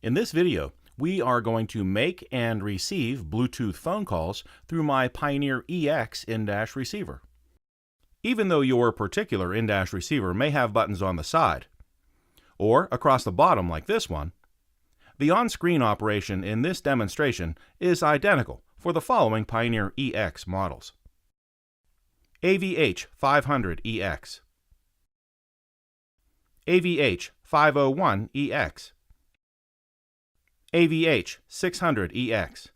In this video, we are going to make and receive Bluetooth phone calls through my Pioneer EX in-dash receiver. Even though your particular in-dash receiver may have buttons on the side, or across the bottom like this one, the on-screen operation in this demonstration is identical for the following Pioneer EX models: AVH-500EX, AVH-501EX, AVH-600EX,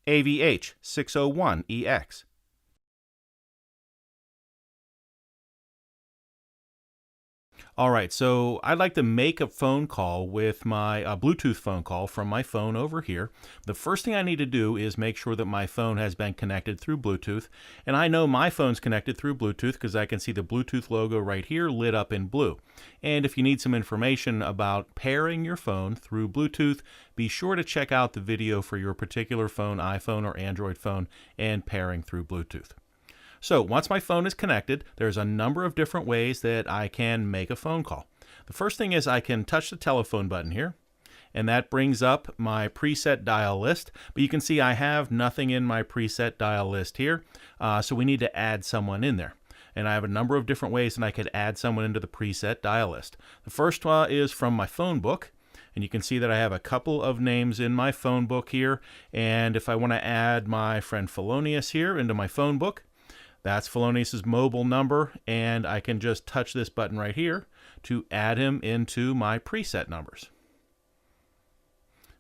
AVH-601EX. Alright, so I'd like to make a phone call with my Bluetooth phone call from my phone over here. The first thing I need to do is make sure that my phone has been connected through Bluetooth. And I know my phone's connected through Bluetooth because I can see the Bluetooth logo right here lit up in blue. And if you need some information about pairing your phone through Bluetooth, be sure to check out the video for your particular phone, iPhone or Android phone, and pairing through Bluetooth. So once my phone is connected, there's a number of different ways that I can make a phone call. The first thing is I can touch the telephone button here, and that brings up my preset dial list. But you can see I have nothing in my preset dial list here, so we need to add someone in there. And I have a number of different ways that I could add someone into the preset dial list. The first one is from my phone book. And you can see that I have a couple of names in my phone book here. And if I want to add my friend Felonius here into my phone book, that's Felonius's mobile number, and I can just touch this button right here to add him into my preset numbers.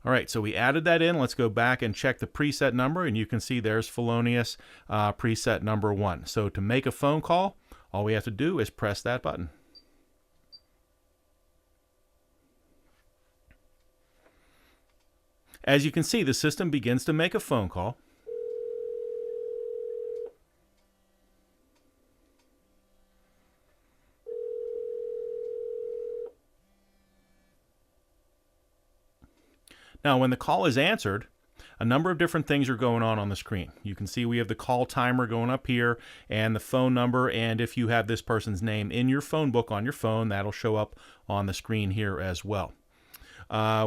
All right, so we added that in. Let's go back and check the preset number, and you can see there's Felonius preset number 1. So to make a phone call, all we have to do is press that button. As you can see, the system begins to make a phone call. Now, when the call is answered, a number of different things are going on the screen. You can see we have the call timer going up here and the phone number, and if you have this person's name in your phone book on your phone, that'll show up on the screen here as well.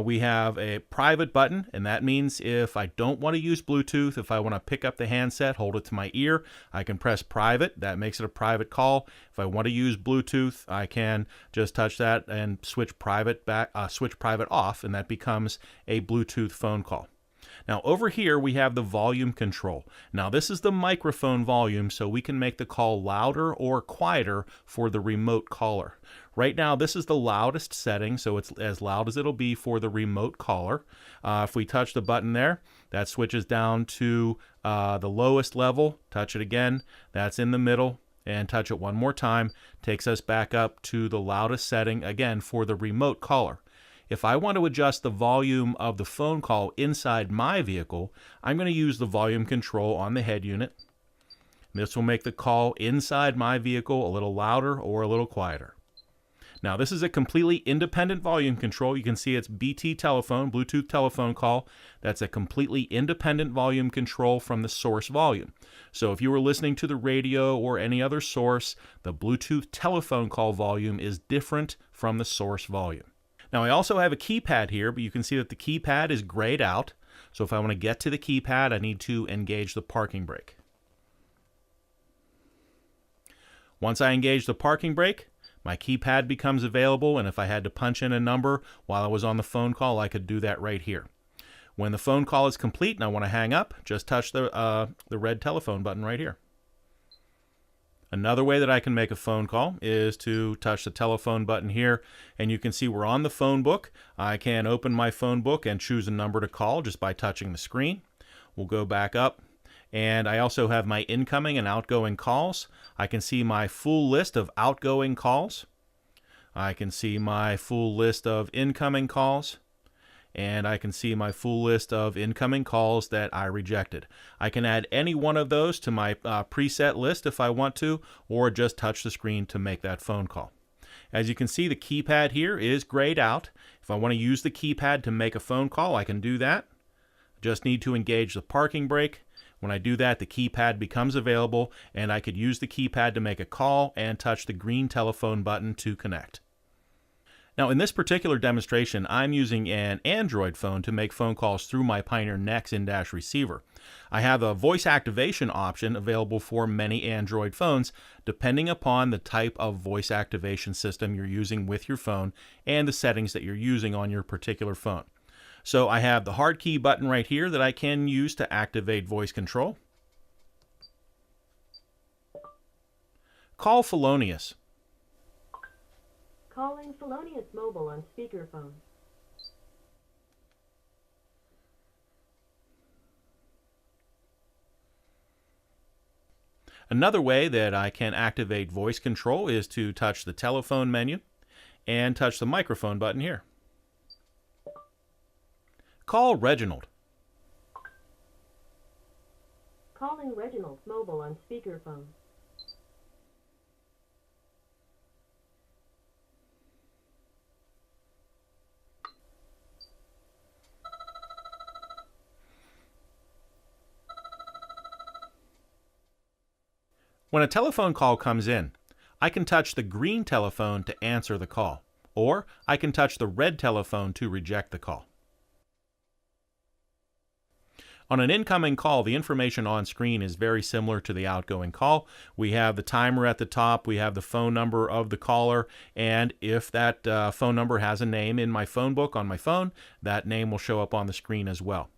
We have a private button, and that means if I don't want to use Bluetooth, if I want to pick up the handset, hold it to my ear, I can press private. That makes it a private call. If I want to use Bluetooth, I can just touch that and switch private off, and that becomes a Bluetooth phone call. Now over here we have the volume control. Now this is the microphone volume, so we can make the call louder or quieter for the remote caller. Right now this is the loudest setting, so it's as loud as it'll be for the remote caller. If we touch the button there, that switches down to the lowest level. Touch it again, that's in the middle, and touch it one more time, takes us back up to the loudest setting again for the remote caller. If I want to adjust the volume of the phone call inside my vehicle, I'm going to use the volume control on the head unit. This will make the call inside my vehicle a little louder or a little quieter. Now this is a completely independent volume control. You can see it's BT telephone, Bluetooth telephone call. That's a completely independent volume control from the source volume. So if you were listening to the radio or any other source, the Bluetooth telephone call volume is different from the source volume. Now I also have a keypad here, but you can see that the keypad is grayed out. So if I want to get to the keypad, I need to engage the parking brake. Once I engage the parking brake, my keypad becomes available, and if I had to punch in a number while I was on the phone call, I could do that right here. When the phone call is complete and I want to hang up, just touch the red telephone button right here. Another way that I can make a phone call is to touch the telephone button here, and you can see we're on the phone book. I can open my phone book and choose a number to call just by touching the screen. We'll go back up, and I also have my incoming and outgoing calls. I can see my full list of outgoing calls. I can see my full list of incoming calls. And I can see my full list of incoming calls that I rejected. I can add any one of those to my preset list if I want to, or just touch the screen to make that phone call. As you can see, the keypad here is grayed out. If I want to use the keypad to make a phone call, I can do that. Just need to engage the parking brake. When I do that, the keypad becomes available, and I could use the keypad to make a call and touch the green telephone button to connect. Now, in this particular demonstration, I'm using an Android phone to make phone calls through my Pioneer Next in-dash receiver. I have a voice activation option available for many Android phones, depending upon the type of voice activation system you're using with your phone and the settings that you're using on your particular phone. So I have the hard key button right here that I can use to activate voice control. Call Felonious. Calling Felonious Mobile on speakerphone. Another way that I can activate voice control is to touch the telephone menu and touch the microphone button here. Call Reginald. Calling Reginald Mobile on speakerphone. When a telephone call comes in, I can touch the green telephone to answer the call, or I can touch the red telephone to reject the call. On an incoming call, the information on screen is very similar to the outgoing call. We have the timer at the top, we have the phone number of the caller, and if that phone number has a name in my phone book on my phone, that name will show up on the screen as well.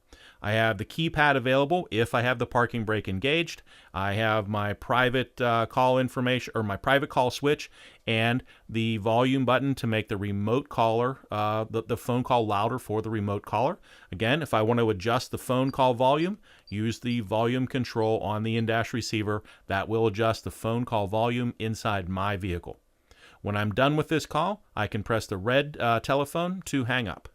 I have the keypad available if I have the parking brake engaged. I have my private call information, or my private call switch, and the volume button to make the remote caller, the phone call louder for the remote caller. Again, if I want to adjust the phone call volume, use the volume control on the in-dash receiver. That will adjust the phone call volume inside my vehicle. When I'm done with this call, I can press the red telephone to hang up.